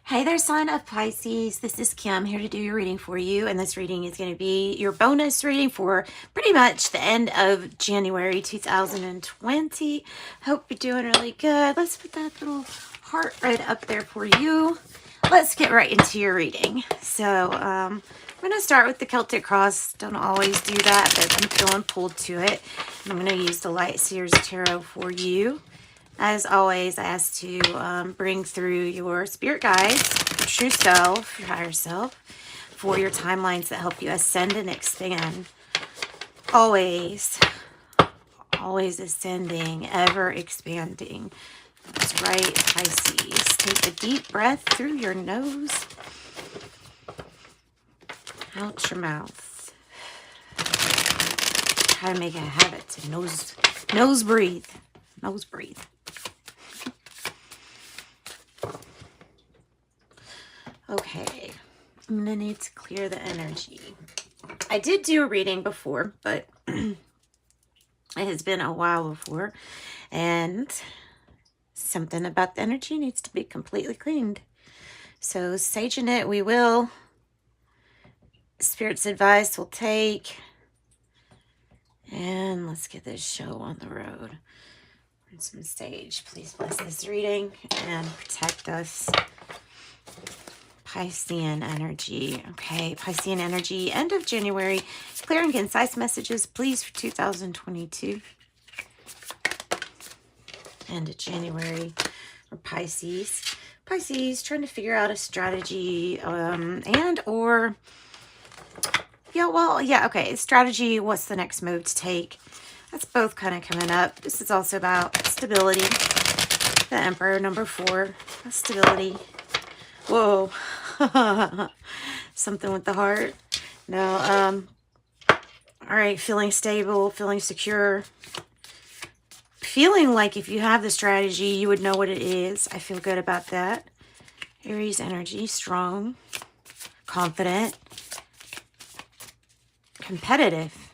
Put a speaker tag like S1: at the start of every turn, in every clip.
S1: Hey there, sign of Pisces. This is Kim here to do your reading for you. And this reading is going to be your bonus reading for pretty much the end of January 2020. Hope you're doing really good. Let's put that little heart right up there for you. Let's get right into your reading. So I'm going to start with the Celtic Cross. Don't always do that, but I'm feeling pulled to it. And I'm going to use the Light Seers Tarot for you. As always, I ask to bring through your spirit guides, your true self, your higher self, for your timelines that help you ascend and expand. Always, always ascending, ever expanding. That's right, Pisces. Take a deep breath through your nose, out your mouth. Try to make a habit to nose breathe. Nose breathe. Okay, I'm going to need to clear the energy. I did do a reading before, but it has been a while before, and something about the energy needs to be completely cleaned. So, saging it, we will. Spirit's advice will take. And let's get this show on the road. On some stage. Please bless this reading and protect us. Piscean energy. Okay, Piscean energy. End of January. Clear and concise messages, please, for 2022. End of January for Pisces. Pisces trying to figure out a strategy and or... okay. Strategy, what's the next move to take? That's both kind of coming up. This is also about stability. The Emperor, number 4. Stability. Whoa. Something with the heart. No, all right, feeling stable, feeling secure. Feeling like if you have the strategy, you would know what it is. I feel good about that. Aries energy, strong, confident, competitive.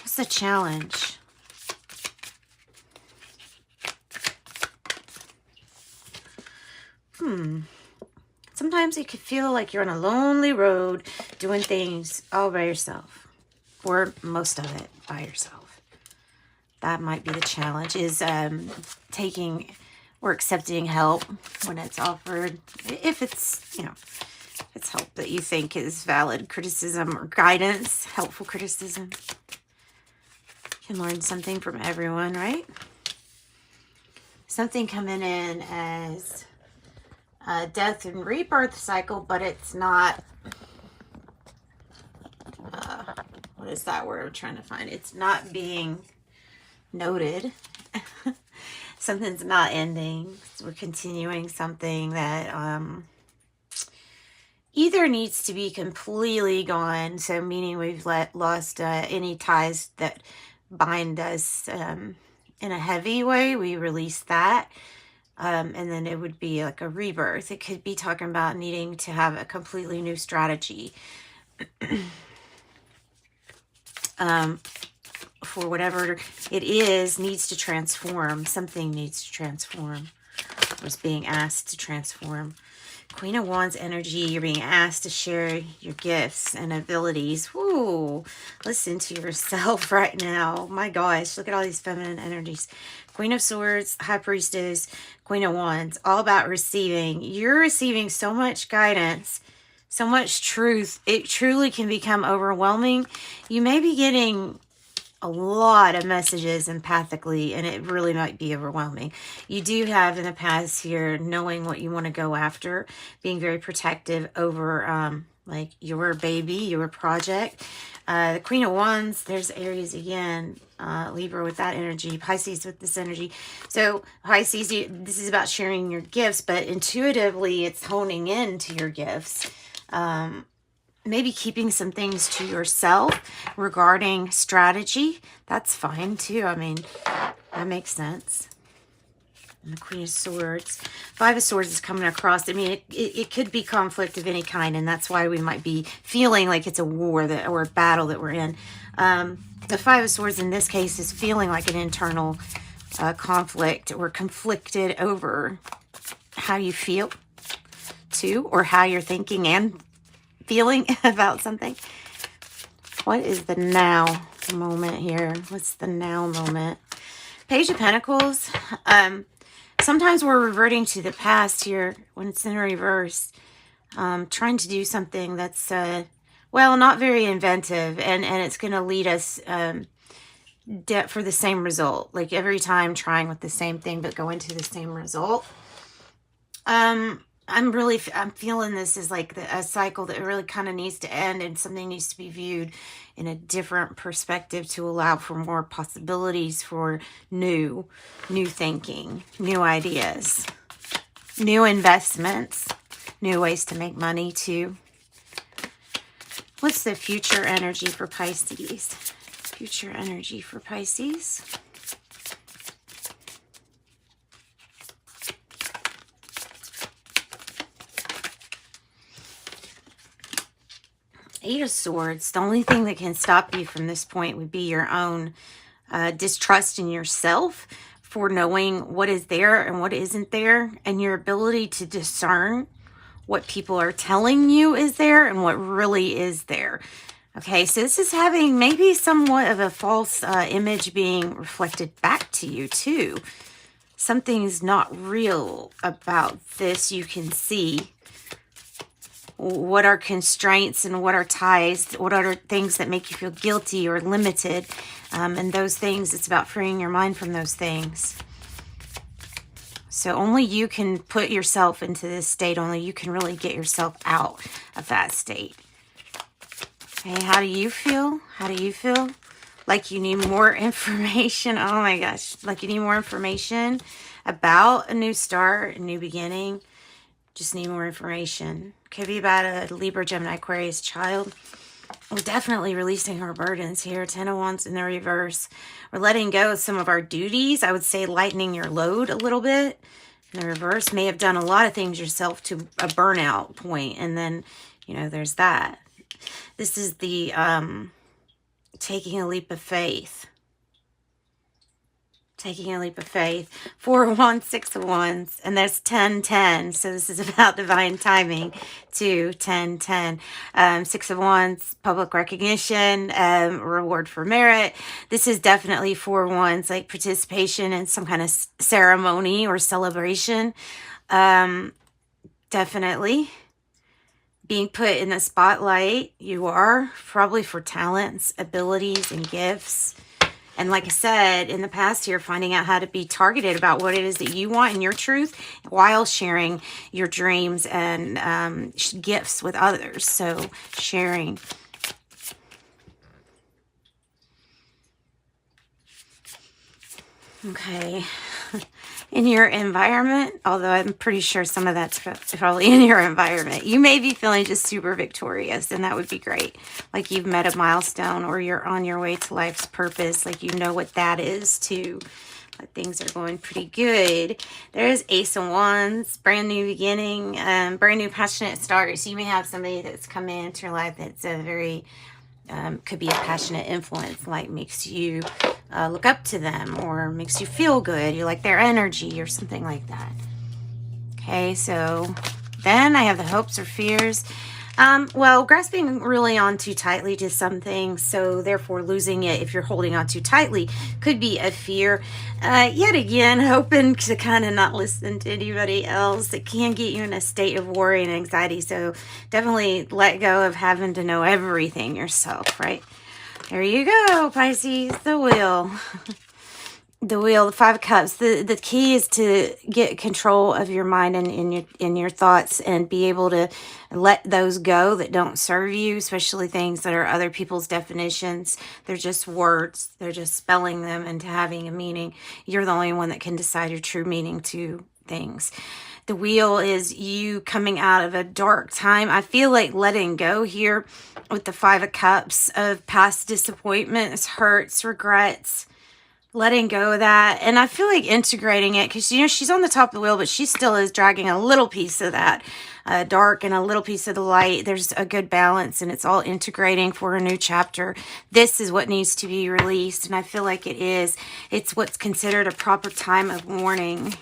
S1: What's the challenge? Sometimes it could feel like you're on a lonely road doing things all by yourself, or most of it by yourself. That might be the challenge, is taking or accepting help when it's offered. If it's, it's help that you think is valid criticism or guidance, helpful criticism. You can learn something from everyone, right? Something coming in as a death and rebirth cycle, but it's not, what is that word I'm trying to find? It's not being noted. Something's not ending. We're continuing something that either needs to be completely gone, so meaning we've lost any ties that bind us in a heavy way. We release that. And then it would be like a rebirth. It could be talking about needing to have a completely new strategy for whatever it is, needs to transform. Something needs to transform. Or is being asked to transform. Queen of Wands energy, you're being asked to share your gifts and abilities. Woo! Listen to yourself right now. My gosh, look at all these feminine energies. Queen of Swords, High Priestess, Queen of Wands, all about receiving. You're receiving so much guidance, so much truth. It truly can become overwhelming. You may be getting a lot of messages empathically, and it really might be overwhelming. You do have in the past here knowing what you want to go after, being very protective over like your baby, your project. The Queen of Wands, there's Aries again, Libra with that energy, Pisces with this energy. So Pisces, this is about sharing your gifts, but intuitively it's honing in to your gifts. Maybe keeping some things to yourself regarding strategy. That's fine too. I mean, that makes sense. And the Queen of Swords. 5 of Swords is coming across. I mean, it could be conflict of any kind, and that's why we might be feeling like it's a war or a battle that we're in. The 5 of Swords in this case is feeling like an internal conflict or conflicted over how you feel too, or how you're thinking and feeling about something. What is the now moment here? What's the now moment? Page of Pentacles. Sometimes we're reverting to the past here when it's in reverse. Trying to do something that's, well, not very inventive. And it's going to lead us for the same result. Like every time trying with the same thing, but going to the same result. I'm feeling this is like a cycle that really kind of needs to end, and something needs to be viewed in a different perspective to allow for more possibilities for new thinking, new ideas, new investments, new ways to make money too. What's the future energy for Pisces? Future energy for Pisces. Eight of Swords. The only thing that can stop you from this point would be your own distrust in yourself for knowing what is there and what isn't there, and your ability to discern what people are telling you is there and what really is there. Okay, so this is having maybe somewhat of a false image being reflected back to you too. Something's not real about this. You can see what are constraints and what are ties, what are things that make you feel guilty or limited. And those things, it's about freeing your mind from those things. So only you can put yourself into this state. Only you can really get yourself out of that state. Okay, how do you feel? How do you feel? Like you need more information. Oh my gosh. Like you need more information about a new start, a new beginning. Just need more information. Could be about a Libra, Gemini, Aquarius child. We're definitely releasing our burdens here. 10 of Wands in the reverse. We're letting go of some of our duties. I would say lightening your load a little bit. In the reverse, may have done a lot of things yourself to a burnout point. And then, you know, there's that. This is the taking a leap of faith. Taking a leap of faith. 4 of Wands, 6 of Wands, and there's 10, 10. So this is about divine timing too. 10, 10. 6 of Wands, public recognition, reward for merit. This is definitely 4 of Wands, like participation in some kind of ceremony or celebration. Definitely being put in the spotlight. You are probably for talents, abilities, and gifts. And like I said, in the past here, finding out how to be targeted about what it is that you want and your truth while sharing your dreams and gifts with others. So sharing. Okay. In your environment, although I'm pretty sure some of that's probably in your environment, you may be feeling just super victorious, and that would be great. Like you've met a milestone, or you're on your way to life's purpose. Like you know what that is too. But things are going pretty good. There's Ace of Wands, brand new beginning, brand new passionate start. So you may have somebody that's come into your life that's a very could be a passionate influence, like makes you look up to them or makes you feel good. You like their energy or something like that. Okay, so then I have the hopes or fears. Well, grasping really on too tightly to something, so therefore losing it if you're holding on too tightly could be a fear. Yet again, hoping to kind of not listen to anybody else. It can get you in a state of worry and anxiety, so definitely let go of having to know everything yourself, right? There you go, Pisces, the wheel. The wheel, the 5 of Cups. The key is to get control of your mind and in your thoughts, and be able to let those go that don't serve you, especially things that are other people's definitions. They're just words. They're just spelling them into having a meaning. You're the only one that can decide your true meaning to things. The wheel is you coming out of a dark time. I feel like letting go here with the 5 of Cups of past disappointments, hurts, regrets. letting go of that. And I feel like integrating it because, you know, she's on the top of the wheel, but she still is dragging a little piece of that dark and a little piece of the light. There's a good balance, and it's all integrating for a new chapter. This is what needs to be released, and I feel like it is. It's what's considered a proper time of mourning.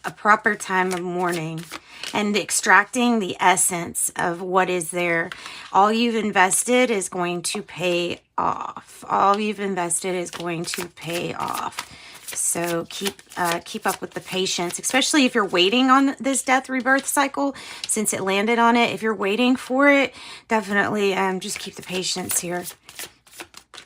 S1: A proper time of mourning. And extracting the essence of what is there. All you've invested is going to pay off. All you've invested is going to pay off. So keep up with the patience, especially if you're waiting on this death rebirth cycle, since it landed on it. If you're waiting for it, definitely just keep the patience here.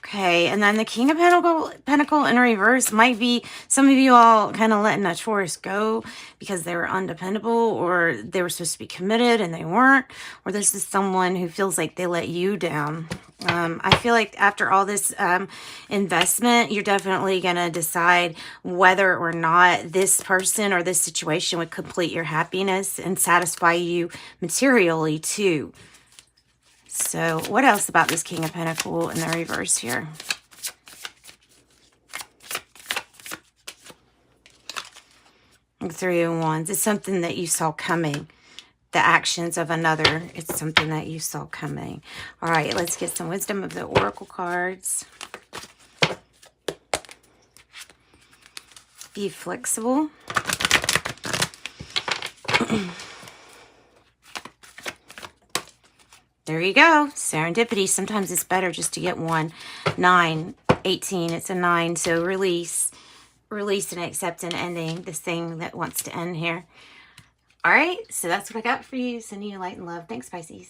S1: Okay, and then the King of Pentacle in reverse might be some of you all kind of letting a Taurus go because they were undependable, or they were supposed to be committed and they weren't, or this is someone who feels like they let you down. I feel like after all this investment, you're definitely going to decide whether or not this person or this situation would complete your happiness and satisfy you materially too. So what else about this King of Pentacles in the reverse here? Three of Wands. It's something that you saw coming. The actions of another. It's something that you saw coming. All right, let's get some wisdom of the Oracle cards. Be flexible. There you go. Serendipity. Sometimes it's better just to get one. 9, 18. It's a 9. So release and accept and ending this thing that wants to end here. All right. So that's what I got for you. Sending you light and love. Thanks, Pisces.